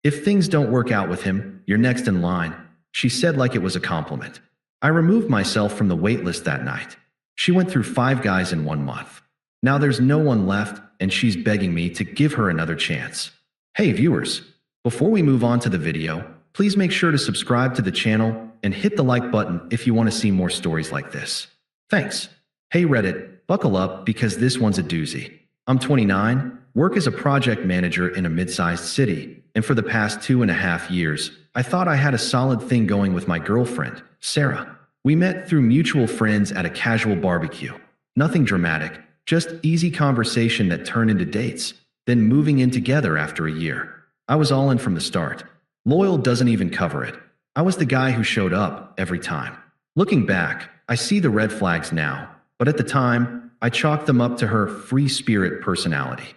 If things don't work out with him, you're next in line, she said like it was a compliment. I removed myself from the waitlist that night. She went through 5 guys in 1 month. Now there's no one left, and she's begging me to give her another chance. Hey viewers, before we move on to the video, please make sure to subscribe to the channel and hit the like button if you want to see more stories like this. Thanks. Hey Reddit, buckle up because this one's a doozy. I'm 29, work as a project manager in a mid-sized city, and for the past 2.5 years, I thought I had a solid thing going with my girlfriend, Sarah. We met through mutual friends at a casual barbecue. Nothing dramatic, just easy conversation that turned into dates, then moving in together after a year. I was all in from the start. Loyal doesn't even cover it. I was the guy who showed up every time. Looking back, I see the red flags now, but at the time, I chalked them up to her free spirit personality.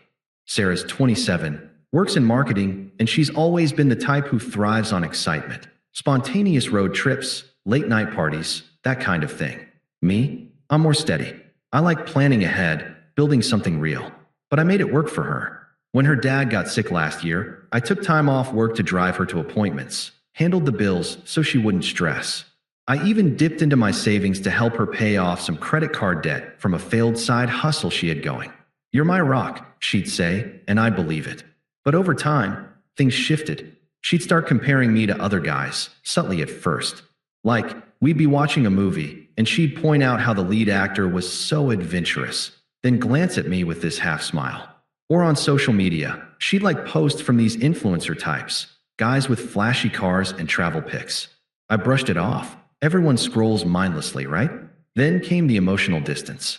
Sarah's 27, works in marketing, and she's always been the type who thrives on excitement. Spontaneous road trips, late night parties, that kind of thing. Me? I'm more steady. I like planning ahead, building something real. But I made it work for her. When her dad got sick last year, I took time off work to drive her to appointments, handled the bills so she wouldn't stress. I even dipped into my savings to help her pay off some credit card debt from a failed side hustle she had going. You're my rock, she'd say, and I'd believe it. But over time, things shifted. She'd start comparing me to other guys, subtly at first. Like, we'd be watching a movie, and she'd point out how the lead actor was so adventurous, then glance at me with this half smile. Or on social media, she'd like posts from these influencer types, guys with flashy cars and travel pics. I brushed it off. Everyone scrolls mindlessly, right? Then came the emotional distance.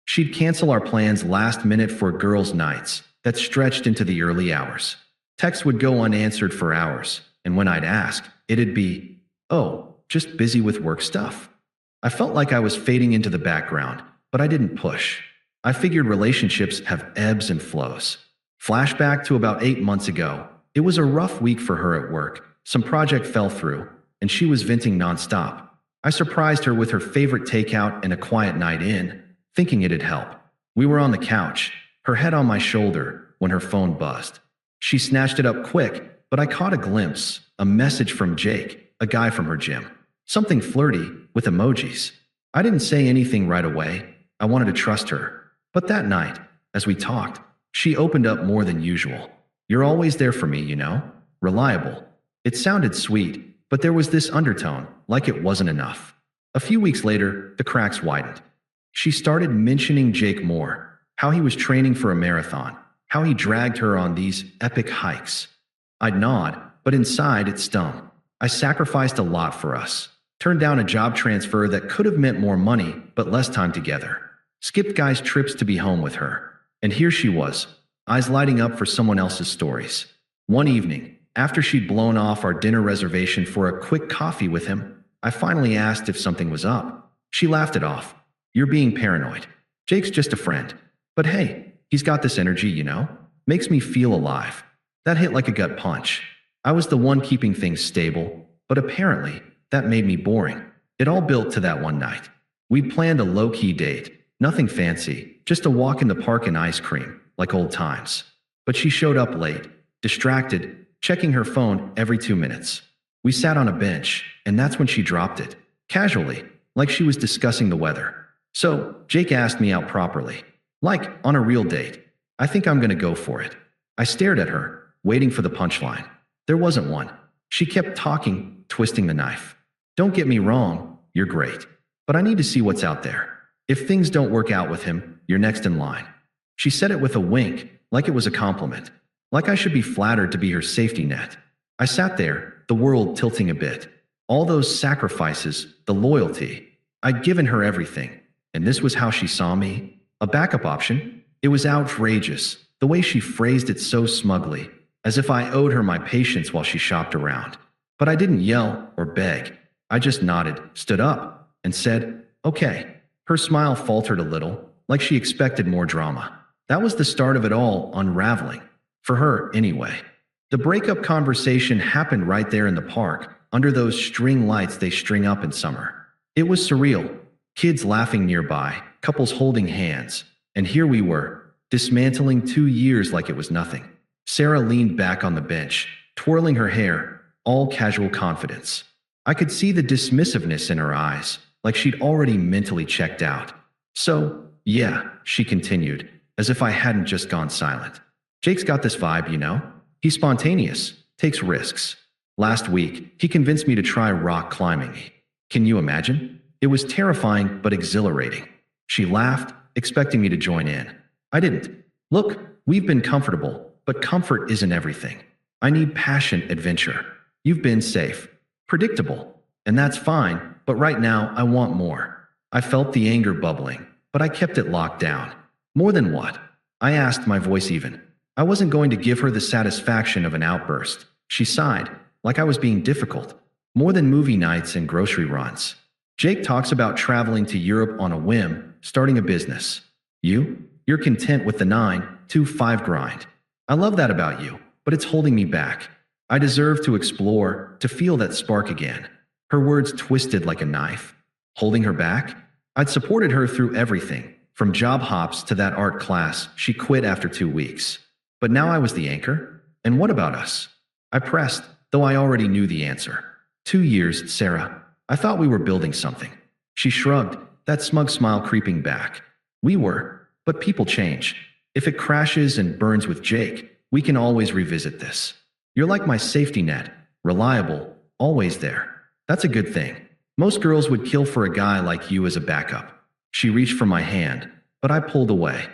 She'd cancel our plans last minute for girls' nights that stretched into the early hours. Texts would go unanswered for hours, and when I'd ask, it'd be, "Oh, just busy with work stuff." I felt like I was fading into the background, but I didn't push. I figured relationships have ebbs and flows. Flashback to about 8 months ago. It was a rough week for her at work. Some project fell through, and she was venting nonstop. I surprised her with her favorite takeout and a quiet night in, thinking it'd help. We were on the couch, her head on my shoulder, when her phone buzzed. She snatched it up quick, but I caught a glimpse, a message from Jake, a guy from her gym. Something flirty, with emojis. I didn't say anything right away. I wanted to trust her. But that night, as we talked, she opened up more than usual. "You're always there for me, you know? Reliable." It sounded sweet, but there was this undertone, like it wasn't enough. A few weeks later, the cracks widened. She started mentioning Jake more, how he was training for a marathon, how he dragged her on these epic hikes. I'd nod, but inside it stung. I sacrificed a lot for us. Turned down a job transfer that could have meant more money, but less time together. Skipped guys' trips to be home with her. And here she was, eyes lighting up for someone else's stories. One evening, after she'd blown off our dinner reservation for a quick coffee with him, I finally asked if something was up. She laughed it off. "You're being paranoid. Jake's just a friend. But hey, he's got this energy, you know? Makes me feel alive." That hit like a gut punch. I was the one keeping things stable, but apparently, that made me boring. It all built to that one night. We'd planned a low-key date. Nothing fancy, just a walk in the park and ice cream, like old times. But she showed up late, distracted, checking her phone every 2 minutes. We sat on a bench, and that's when she dropped it, casually, like she was discussing the weather. So, Jake asked me out properly, like on a real date. I think I'm gonna go for it. I stared at her, waiting for the punchline. There wasn't one. She kept talking, twisting the knife. "Don't get me wrong, you're great. But I need to see what's out there. If things don't work out with him, you're next in line." She said it with a wink, like it was a compliment. Like I should be flattered to be her safety net. I sat there, the world tilting a bit. All those sacrifices, the loyalty. I'd given her everything, and this was how she saw me? A backup option? It was outrageous, the way she phrased it so smugly, as if I owed her my patience while she shopped around. But I didn't yell or beg. I just nodded, stood up, and said, "Okay." Her smile faltered a little, like she expected more drama. That was the start of it all unraveling. For her, anyway. The breakup conversation happened right there in the park, under those string lights they string up in summer. It was surreal. Kids laughing nearby, couples holding hands. And here we were, dismantling 2 years like it was nothing. Sarah leaned back on the bench, twirling her hair, all casual confidence. I could see the dismissiveness in her eyes, like she'd already mentally checked out. So, yeah, she continued, as if I hadn't just gone silent. Jake's got this vibe, you know? He's spontaneous, takes risks. Last week, he convinced me to try rock climbing. Can you imagine? It was terrifying but exhilarating. She laughed, expecting me to join in. I didn't. Look, we've been comfortable, but comfort isn't everything. I need passion, adventure. You've been safe, predictable, and that's fine, but right now I want more. I felt the anger bubbling, but I kept it locked down. More than what? I asked, my voice even. I wasn't going to give her the satisfaction of an outburst. She sighed, like I was being difficult. More than movie nights and grocery runs. Jake talks about traveling to Europe on a whim, starting a business. You're content with the 9-to-5 grind. I love that about you, but it's holding me back. I deserve to explore, to feel that spark again. Her words twisted like a knife. Holding her back? I'd supported her through everything, from job hops to that art class she quit after 2 weeks. But now I was the anchor? And what about us? I pressed, though I already knew the answer. 2 years, Sarah. I thought we were building something. She shrugged, that smug smile creeping back. We were, but people change. If it crashes and burns with Jake, we can always revisit this. You're like my safety net, reliable, always there. That's a good thing. Most girls would kill for a guy like you as a backup. She reached for my hand, but I pulled away.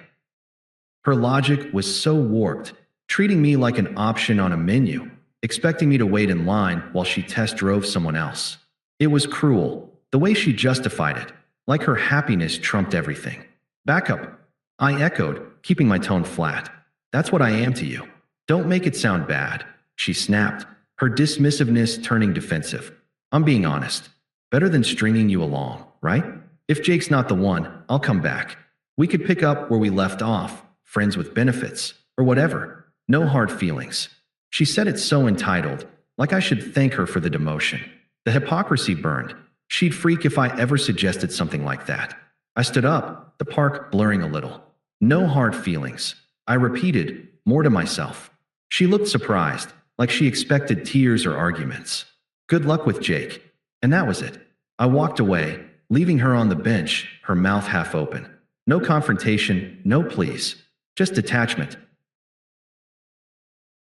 Her logic was so warped, treating me like an option on a menu, expecting me to wait in line while she test drove someone else. It was cruel, the way she justified it, like her happiness trumped everything. Backup, I echoed, keeping my tone flat. That's what I am to you. Don't make it sound bad. She snapped, her dismissiveness turning defensive. I'm being honest. Better than stringing you along, right? If Jake's not the one, I'll come back. We could pick up where we left off, friends with benefits, or whatever. No hard feelings. She said it so entitled, like I should thank her for the demotion. The hypocrisy burned. She'd freak if I ever suggested something like that. I stood up, the park blurring a little. No hard feelings. I repeated, more to myself. She looked surprised, like she expected tears or arguments. Good luck with Jake. And that was it. I walked away, leaving her on the bench, her mouth half open. No confrontation, no pleas. Just detachment.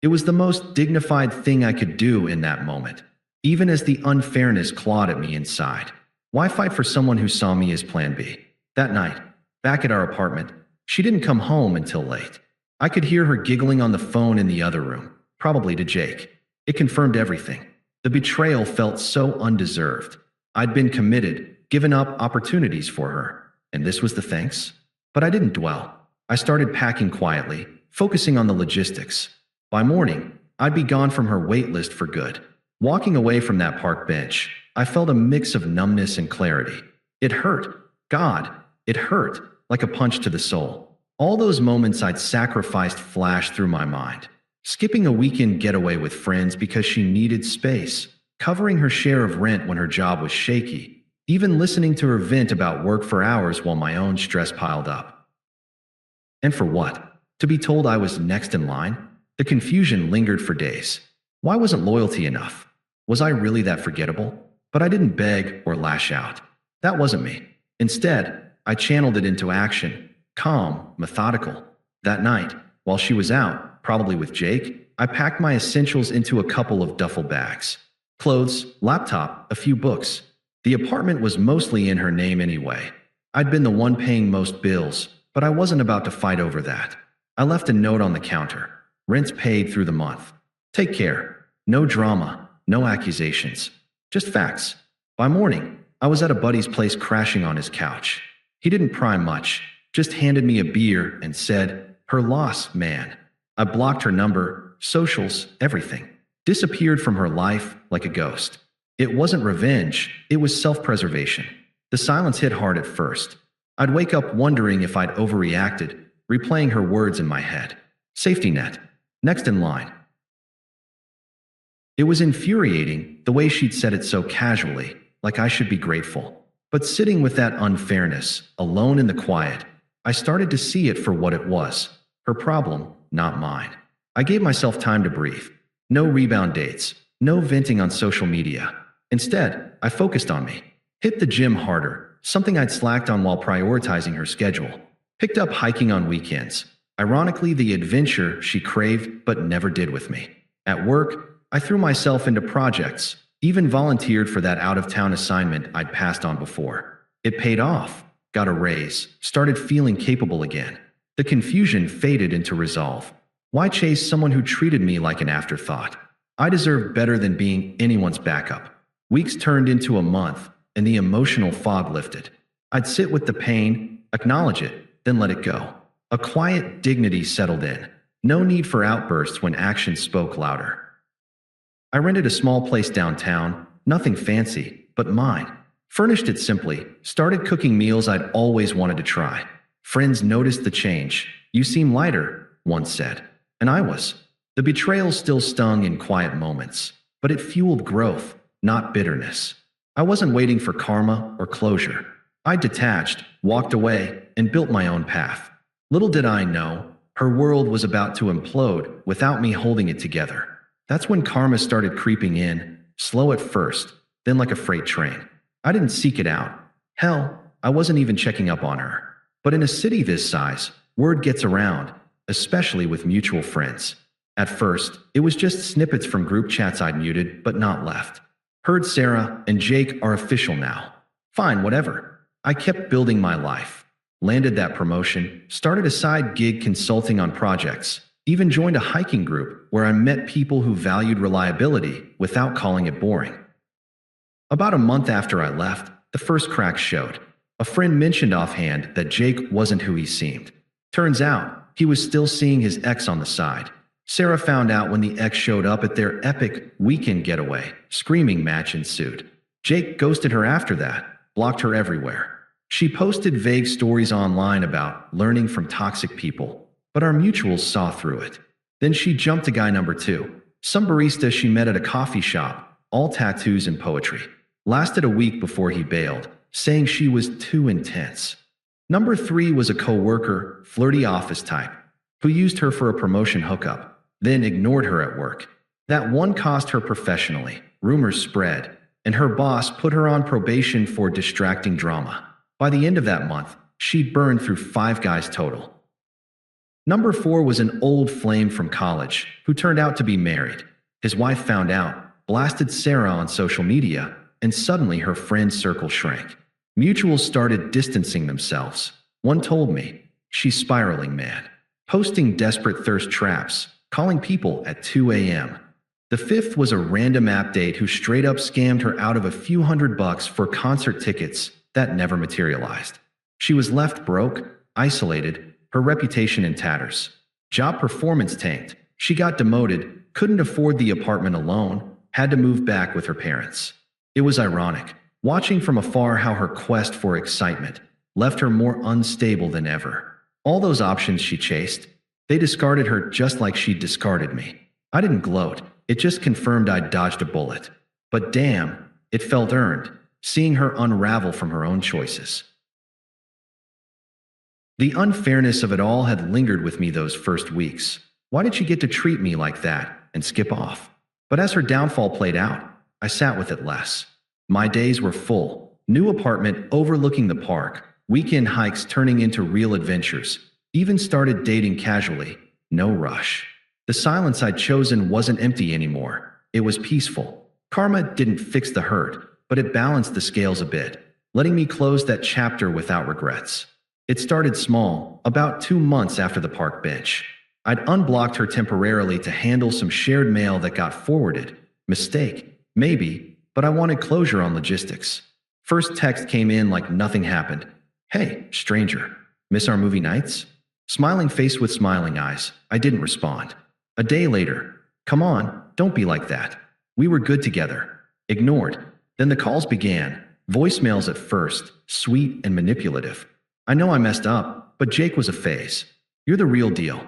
It was the most dignified thing I could do in that moment, even as the unfairness clawed at me inside. Why fight for someone who saw me as plan B? That night, back at our apartment, she didn't come home until late. I could hear her giggling on the phone in the other room, probably to Jake. It confirmed everything. The betrayal felt so undeserved. I'd been committed, given up opportunities for her, and this was the thanks? But I didn't dwell. I started packing quietly, focusing on the logistics. By morning, I'd be gone from her wait list for good. Walking away from that park bench, I felt a mix of numbness and clarity. It hurt. God, it hurt, like a punch to the soul. All those moments I'd sacrificed flashed through my mind. Skipping a weekend getaway with friends because she needed space, covering her share of rent when her job was shaky, even listening to her vent about work for hours while my own stress piled up. And for what? To be told I was next in line? The confusion lingered for days. Why wasn't loyalty enough? Was I really that forgettable? But I didn't beg or lash out. That wasn't me. Instead, I channeled it into action, calm, methodical. That night, while she was out, probably with Jake, I packed my essentials into a couple of duffel bags. Clothes, laptop, a few books. The apartment was mostly in her name anyway. I'd been the one paying most bills, but I wasn't about to fight over that. I left a note on the counter. Rent's paid through the month. Take care. No drama, no accusations. Just facts. By morning, I was at a buddy's place crashing on his couch. He didn't pry much, just handed me a beer and said, "Her loss, man." I blocked her number, socials, everything. Disappeared from her life like a ghost. It wasn't revenge, it was self-preservation. The silence hit hard at first. I'd wake up wondering if I'd overreacted, replaying her words in my head. Safety net. Next in line. It was infuriating, the way she'd said it so casually, like I should be grateful. But sitting with that unfairness, alone in the quiet, I started to see it for what it was. Her problem, not mine. I gave myself time to breathe. No rebound dates, no venting on social media. Instead, I focused on me. Hit the gym harder, something I'd slacked on while prioritizing her schedule. Picked up hiking on weekends. Ironically, the adventure she craved but never did with me. At work, I threw myself into projects, even volunteered for that out-of-town assignment I'd passed on before. It paid off, got a raise, started feeling capable again. The confusion faded into resolve. Why chase someone who treated me like an afterthought? I deserved better than being anyone's backup. Weeks turned into a month, and the emotional fog lifted. I'd sit with the pain, acknowledge it, then let it go. A quiet dignity settled in. No need for outbursts when actions spoke louder. I rented a small place downtown, nothing fancy, but mine. Furnished it simply, started cooking meals I'd always wanted to try. Friends noticed the change. "You seem lighter," one said. And I was. The betrayal still stung in quiet moments, but it fueled growth, not bitterness. I wasn't waiting for karma or closure. I detached, walked away, and built my own path. Little did I know, her world was about to implode without me holding it together. That's when karma started creeping in, slow at first, then like a freight train. I didn't seek it out. Hell, I wasn't even checking up on her. But in a city this size, word gets around, especially with mutual friends. At first, it was just snippets from group chats I'd muted but not left. Heard Sarah and Jake are official now. Fine, whatever. I kept building my life. Landed that promotion, started a side gig consulting on projects, even joined a hiking group where I met people who valued reliability without calling it boring. About a month after I left, the first cracks showed. A friend mentioned offhand that Jake wasn't who he seemed. Turns out, he was still seeing his ex on the side. Sarah found out when the ex showed up at their epic weekend getaway. Screaming match ensued. Jake ghosted her after that, blocked her everywhere. She posted vague stories online about learning from toxic people, but our mutuals saw through it. Then she jumped to guy number 2, some barista she met at a coffee shop, all tattoos and poetry. Lasted a week before he bailed, saying she was too intense. Number 3 was a co-worker, flirty office type, who used her for a promotion hookup, then ignored her at work. That one cost her professionally. Rumors spread, and her boss put her on probation for distracting drama. By the end of that month, she'd burned through 5 guys total. Number 4 was an old flame from college who turned out to be married. His wife found out, blasted Sarah on social media, and suddenly her friend circle shrank. Mutuals started distancing themselves. One told me, "She's spiraling mad," posting desperate thirst traps, calling people at 2 a.m. The 5th was a random app date who straight up scammed her out of a few $100 for concert tickets that never materialized. She was left broke, isolated, her reputation in tatters. Job performance tanked. She got demoted, couldn't afford the apartment alone, had to move back with her parents. It was ironic, watching from afar how her quest for excitement left her more unstable than ever. All those options she chased, they discarded her just like she discarded me. I didn't gloat, it just confirmed I'd dodged a bullet. But damn, it felt earned, seeing her unravel from her own choices. The unfairness of it all had lingered with me those first weeks. Why did she get to treat me like that and skip off? But as her downfall played out, I sat with it less. My days were full. New apartment overlooking the park, weekend hikes turning into real adventures, even started dating casually, no rush. The silence I'd chosen wasn't empty anymore. It was peaceful. Karma didn't fix the hurt, but it balanced the scales a bit, letting me close that chapter without regrets. It started small, about 2 months after the park bench. I'd unblocked her temporarily to handle some shared mail that got forwarded. Mistake, maybe, but I wanted closure on logistics. First text came in like nothing happened. "Hey, stranger, miss our movie nights?" Smiling face with smiling eyes, I didn't respond. A day later, "Come on, don't be like that. We were good together." Ignored. Then the calls began. Voicemails at first, sweet and manipulative. "I know I messed up, but Jake was a phase. You're the real deal.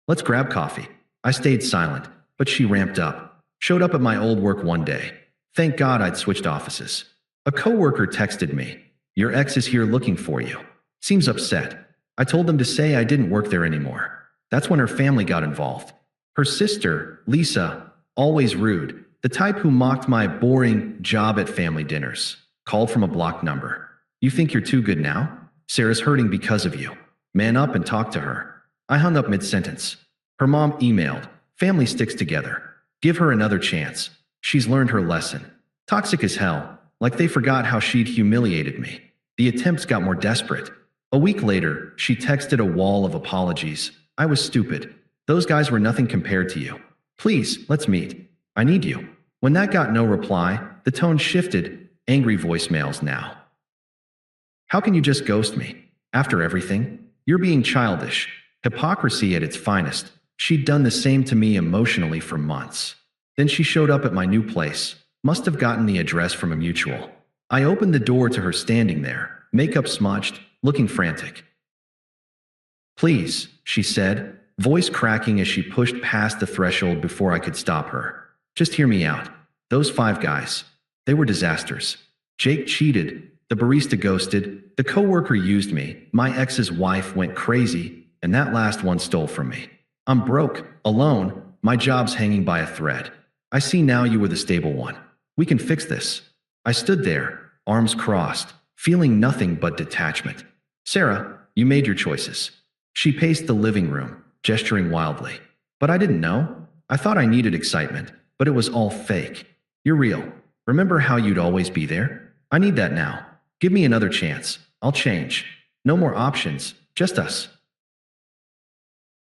Let's grab coffee." I stayed silent, but she ramped up. Showed up at my old work one day. Thank God I'd switched offices. A coworker texted me, "Your ex is here looking for you. Seems upset." I told them to say I didn't work there anymore. That's when her family got involved. Her sister, Lisa, always rude, the type who mocked my boring job at family dinners, called from a blocked number. You think you're too good now? Sarah's hurting because of you. Man up and talk to her. I hung up mid-sentence. Her mom emailed, family sticks together. Give her another chance. She's learned her lesson. Toxic as hell, like they forgot how she'd humiliated me. The attempts got more desperate. A week later, she texted a wall of apologies. I was stupid. Those guys were nothing compared to you. Please, let's meet. I need you. When that got no reply, the tone shifted. Angry voicemails now. How can you just ghost me? After everything? You're being childish. Hypocrisy at its finest. She'd done the same to me emotionally for months. Then she showed up at my new place. Must have gotten the address from a mutual. I opened the door to her standing there, makeup smudged, looking frantic. Please, she said, voice cracking as she pushed past the threshold before I could stop her. Just hear me out. Those 5 guys. They were disasters. Jake cheated. The barista ghosted. The coworker used me. My ex's wife went crazy. And that last one stole from me. I'm broke, alone. My job's hanging by a thread. I see now you were the stable one. We can fix this. I stood there, arms crossed, feeling nothing but detachment. Sarah, you made your choices. She paced the living room, gesturing wildly. But I didn't know. I thought I needed excitement, but it was all fake. You're real. Remember how you'd always be there? I need that now. Give me another chance. I'll change. No more options, just us.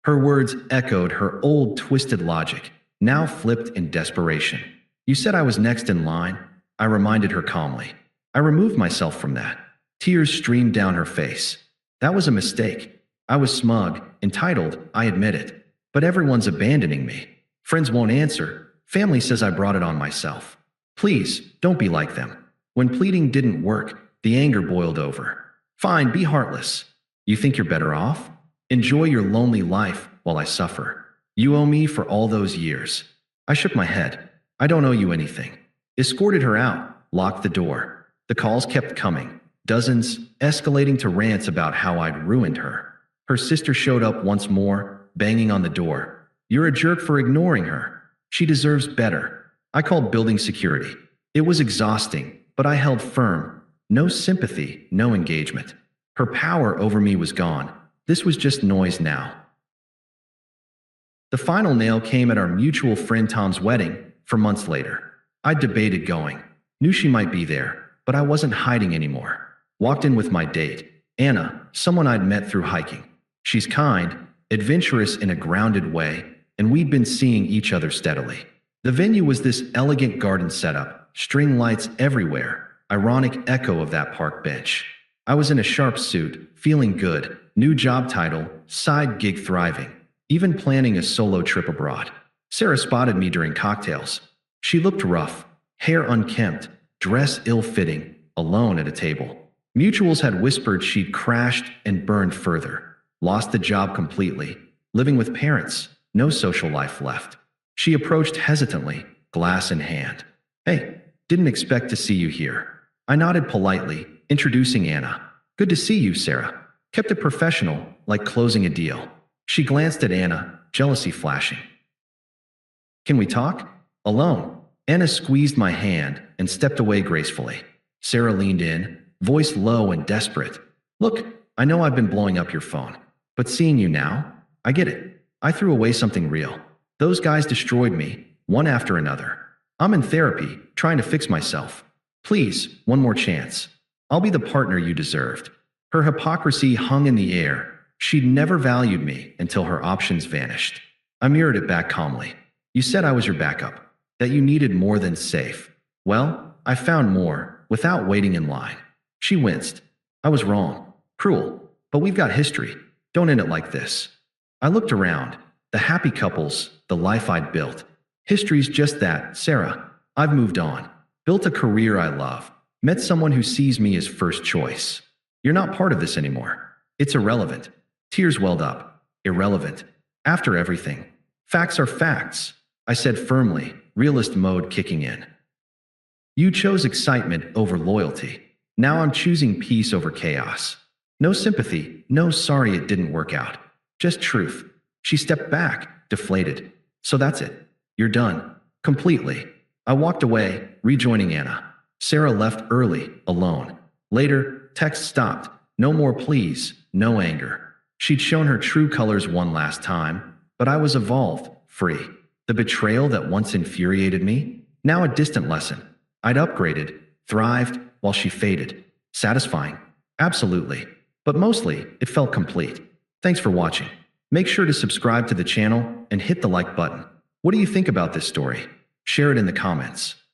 Her words echoed her old twisted logic, now flipped in desperation. You said I was next in line, I reminded her calmly. I removed myself from that. Tears streamed down her face. That was a mistake. I was smug, entitled, I admit it. But everyone's abandoning me. Friends won't answer. Family says I brought it on myself. Please, don't be like them. When pleading didn't work, the anger boiled over. Fine, be heartless. You think you're better off? Enjoy your lonely life while I suffer. You owe me for all those years. I shook my head. I don't owe you anything. Escorted her out, locked the door. The calls kept coming. Dozens, escalating to rants about how I'd ruined her. Her sister showed up once more, banging on the door. You're a jerk for ignoring her. She deserves better. I called building security. It was exhausting, but I held firm. No sympathy, no engagement. Her power over me was gone. This was just noise now. The final nail came at our mutual friend Tom's wedding, for months later. I debated going. Knew she might be there, but I wasn't hiding anymore. Walked in with my date, Anna, someone I'd met through hiking. She's kind, adventurous in a grounded way, and we'd been seeing each other steadily. The venue was this elegant garden setup, string lights everywhere, ironic echo of that park bench. I was in a sharp suit, feeling good, new job title, side gig thriving, even planning a solo trip abroad. Sarah spotted me during cocktails. She looked rough, hair unkempt, dress ill-fitting, alone at a table. Mutuals had whispered she'd crashed and burned further, lost the job completely, living with parents, no social life left. She approached hesitantly, glass in hand. Hey, didn't expect to see you here. I nodded politely, introducing Anna. Good to see you, Sarah. Kept it professional, like closing a deal. She glanced at Anna, jealousy flashing. Can we talk? Alone. Anna squeezed my hand and stepped away gracefully. Sarah leaned in, voice low and desperate. Look, I know I've been blowing up your phone, but seeing you now, I get it. I threw away something real. Those guys destroyed me, one after another. I'm in therapy, trying to fix myself. Please, one more chance. I'll be the partner you deserved. Her hypocrisy hung in the air. She'd never valued me until her options vanished. I mirrored it back calmly. You said I was your backup, that you needed more than safe. Well, I found more, without waiting in line. She winced. I was wrong. Cruel. But we've got history. Don't end it like this. I looked around. The happy couples, the life I'd built. History's just that, Sarah. I've moved on. Built a career I love. Met someone who sees me as first choice. You're not part of this anymore. It's irrelevant. Tears welled up. Irrelevant. After everything. Facts are facts, I said firmly, realist mode kicking in. You chose excitement over loyalty. Now I'm choosing peace over chaos. No sympathy, no sorry it didn't work out. Just truth. She stepped back, deflated. So that's it. You're done. Completely. I walked away, rejoining Anna. Sarah left early, alone. Later, text stopped. No more pleas, no anger. She'd shown her true colors one last time, but I was evolved, free. The betrayal that once infuriated me, now a distant lesson. I'd upgraded, thrived, while she faded. Satisfying? Absolutely. But mostly, it felt complete. Thanks for watching. Make sure to subscribe to the channel and hit the like button. What do you think about this story? Share it in the comments.